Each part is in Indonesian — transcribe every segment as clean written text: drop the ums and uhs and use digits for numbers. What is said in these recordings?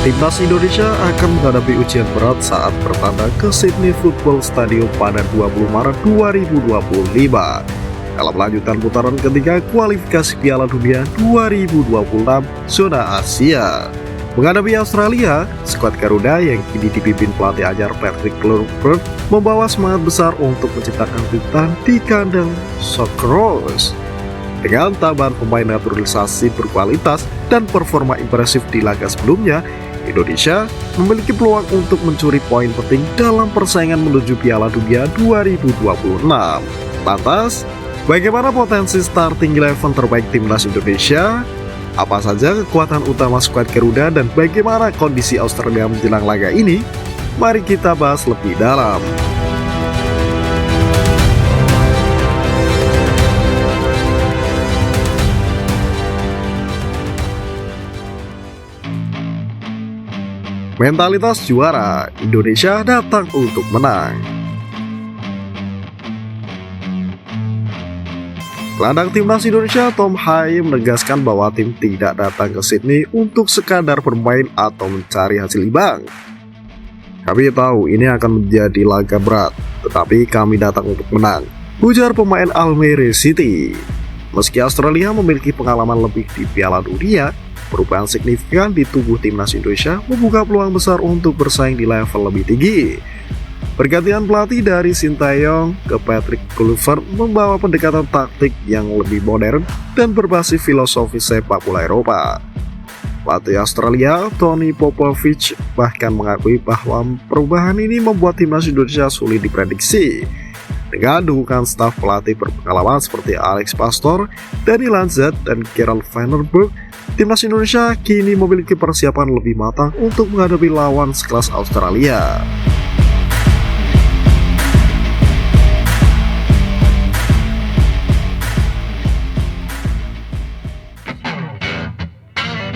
Timnas Indonesia akan menghadapi ujian berat saat bertandang ke Sydney Football Stadium pada 20 Maret 2025 dalam lanjutan putaran ketiga kualifikasi Piala Dunia 2026 zona Asia. Menghadapi Australia, skuad Garuda yang kini dipimpin pelatih anyar Patrick Kluivert membawa semangat besar untuk menciptakan kejutan di kandang Socceroos. Dengan tambahan pemain naturalisasi berkualitas dan performa impresif di laga sebelumnya, Indonesia memiliki peluang untuk mencuri poin penting dalam persaingan menuju Piala Dunia 2026. Lantas, bagaimana potensi starting eleven terbaik Timnas Indonesia? Apa saja kekuatan utama skuad Garuda dan bagaimana kondisi Australia menjelang laga ini? Mari kita bahas lebih dalam. Mentalitas juara, Indonesia datang untuk menang. Gelandang Timnas Indonesia Tom Haye menegaskan bahwa tim tidak datang ke Sydney untuk sekadar bermain atau mencari hasil imbang. Kami tahu ini akan menjadi laga berat, tetapi kami datang untuk menang, ujar pemain Almere City. Meski Australia memiliki pengalaman lebih di Piala Dunia, perubahan signifikan di tubuh Timnas Indonesia membuka peluang besar untuk bersaing di level lebih tinggi. Pergantian pelatih dari Sintayong ke Patrick Kluivert membawa pendekatan taktik yang lebih modern dan berbasis filosofi sepak bola Eropa. Pelatih Australia, Tony Popovic, bahkan mengakui bahwa perubahan ini membuat Timnas Indonesia sulit diprediksi. Dengan dukungan staf pelatih berpengalaman seperti Alex Pastor, Danny Lanzat, dan Gerald Van der Berg, Timnas Indonesia kini memiliki persiapan lebih matang untuk menghadapi lawan sekelas Australia.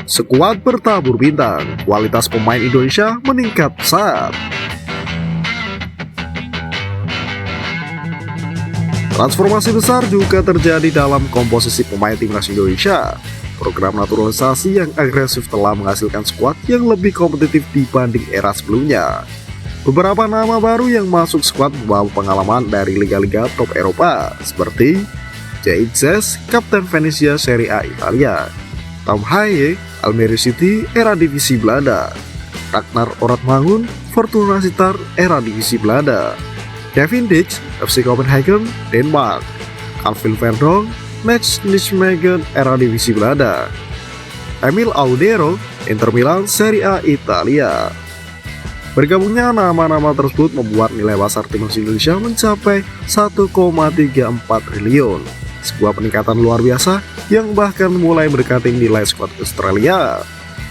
Skuad bertabur bintang, kualitas pemain Indonesia meningkat pesat. Transformasi besar juga terjadi dalam komposisi pemain Timnas Indonesia. Program naturalisasi yang agresif telah menghasilkan skuad yang lebih kompetitif dibanding era sebelumnya. Beberapa nama baru yang masuk skuad membawa pengalaman dari liga-liga top Eropa seperti Jay Zes, Kapten Venezia Serie A Italia, Tom Haye, Almere City, era divisi Belanda, Ragnar Oratmangun, Fortuna Sittard, era divisi Belanda, Kevin Dix, FC Copenhagen, Denmark, Alvin Verdonk, Mats Nijmegen, era divisi Belanda, Emil Audero, Inter Milan, Serie A Italia. Bergabungnya nama-nama tersebut membuat nilai pasar Timnas Indonesia mencapai 1,34 triliun, sebuah peningkatan luar biasa yang bahkan mulai mendekati nilai skuad Australia.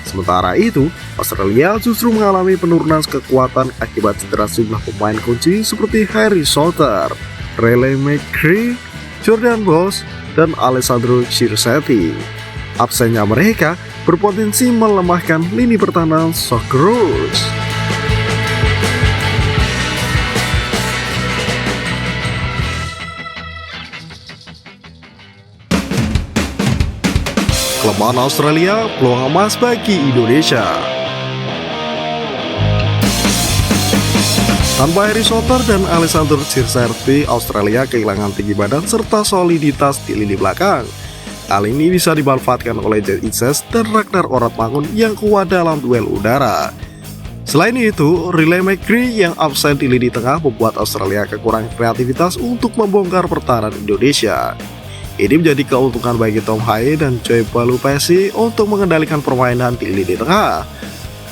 Sementara itu, Australia justru mengalami penurunan kekuatan akibat cedera sejumlah pemain kunci seperti Harry Souttar, Riley McGree, Jordan Boss, dan Alessandro Circetti. Absennya mereka berpotensi melemahkan lini pertahanan Socceroos. Kelemahan Australia, peluang emas bagi Indonesia. Tanpa Harry Souttar dan Alessandro Circetti, Australia kehilangan tinggi badan serta soliditas di lini belakang. Hal ini bisa dimanfaatkan oleh Jay Zes dan Ragnar Oratmangun yang kuat dalam duel udara. Selain itu, Riley McGree yang absen di lini tengah membuat Australia kekurangan kreativitas untuk membongkar pertahanan Indonesia. Ini menjadi keuntungan bagi Tom Haye dan Joy Palupesi untuk mengendalikan permainan di lini tengah.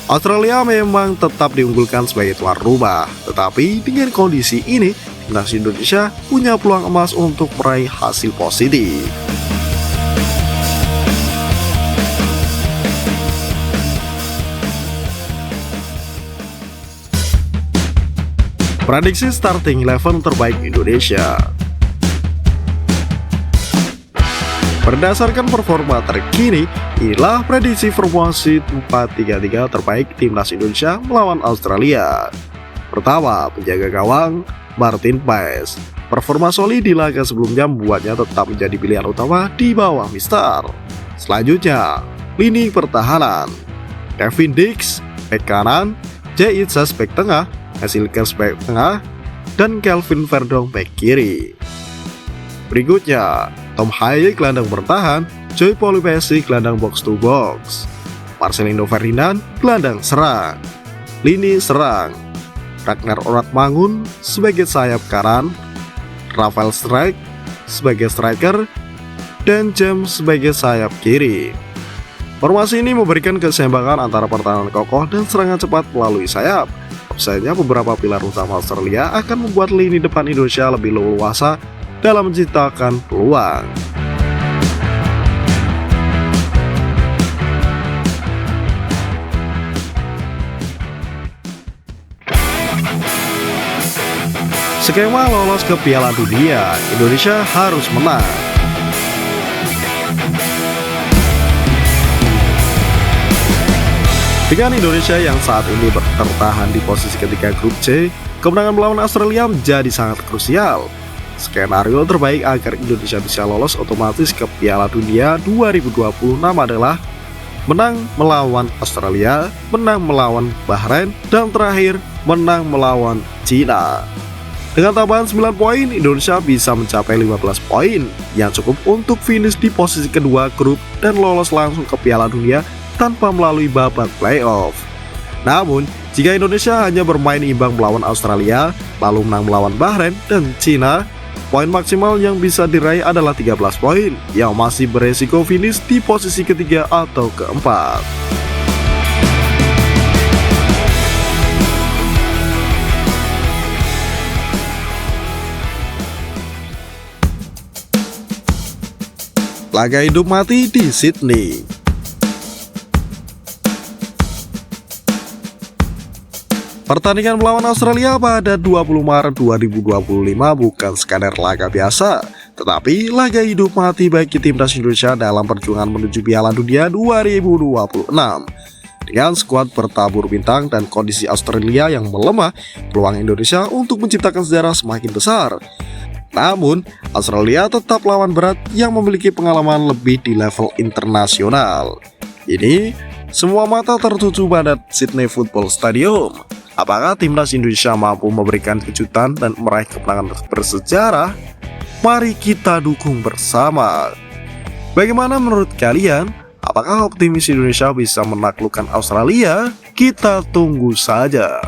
Australia memang tetap diunggulkan sebagai tuan rumah, tetapi dengan kondisi ini, Timnas Indonesia punya peluang emas untuk meraih hasil positif. Prediksi starting eleven terbaik Indonesia. Berdasarkan performa terkini, inilah prediksi formasi 4-3-3 terbaik Timnas Indonesia melawan Australia. Pertama, penjaga gawang Martin Paes. Performa solid di laga sebelumnya membuatnya tetap menjadi pilihan utama di bawah Mister. Selanjutnya, lini pertahanan Kevin Dix, bek kanan, Jay Itzas bek tengah, Hasilkers bek tengah, dan Kelvin Verdong bek kiri. Berikutnya, Tom Haye gelandang bertahan, Joy Polipesi gelandang box to box, Marcelino Ferdinand gelandang serang, lini serang, Ragnar Oratmangun sebagai sayap kanan, Rafael Strijk sebagai striker, dan James sebagai sayap kiri. Formasi ini memberikan keseimbangan antara pertahanan kokoh dan serangan cepat melalui sayap. Absennya beberapa pilar utama Australia akan membuat lini depan Indonesia lebih leluasa dalam menciptakan peluang. Skema lolos ke Piala Dunia, Indonesia harus menang. Dengan Indonesia yang saat ini bertahan di posisi ketiga grup C, kemenangan melawan Australia menjadi sangat krusial. Skenario terbaik agar Indonesia bisa lolos otomatis ke Piala Dunia 2026 adalah menang melawan Australia, menang melawan Bahrain, dan terakhir menang melawan Cina. Dengan tambahan 9 poin, Indonesia bisa mencapai 15 poin yang cukup untuk finish di posisi kedua grup dan lolos langsung ke Piala Dunia tanpa melalui babak playoff. Namun, jika Indonesia hanya bermain imbang melawan Australia, lalu menang melawan Bahrain dan Cina, poin maksimal yang bisa diraih adalah 13 poin yang masih beresiko finish di posisi ketiga atau keempat. Laga hidup mati di Sydney. Pertandingan melawan Australia pada 20 Maret 2025 bukan sekadar laga biasa, tetapi laga hidup mati bagi timnas Indonesia dalam perjuangan menuju Piala Dunia 2026. Dengan skuad bertabur bintang dan kondisi Australia yang melemah, peluang Indonesia untuk menciptakan sejarah semakin besar. Namun, Australia tetap lawan berat yang memiliki pengalaman lebih di level internasional. Ini semua mata tertuju pada Sydney Football Stadium. Apakah timnas Indonesia mampu memberikan kejutan dan meraih kemenangan bersejarah? Mari kita dukung bersama. Bagaimana menurut kalian? Apakah optimis Indonesia bisa menaklukkan Australia? Kita tunggu saja.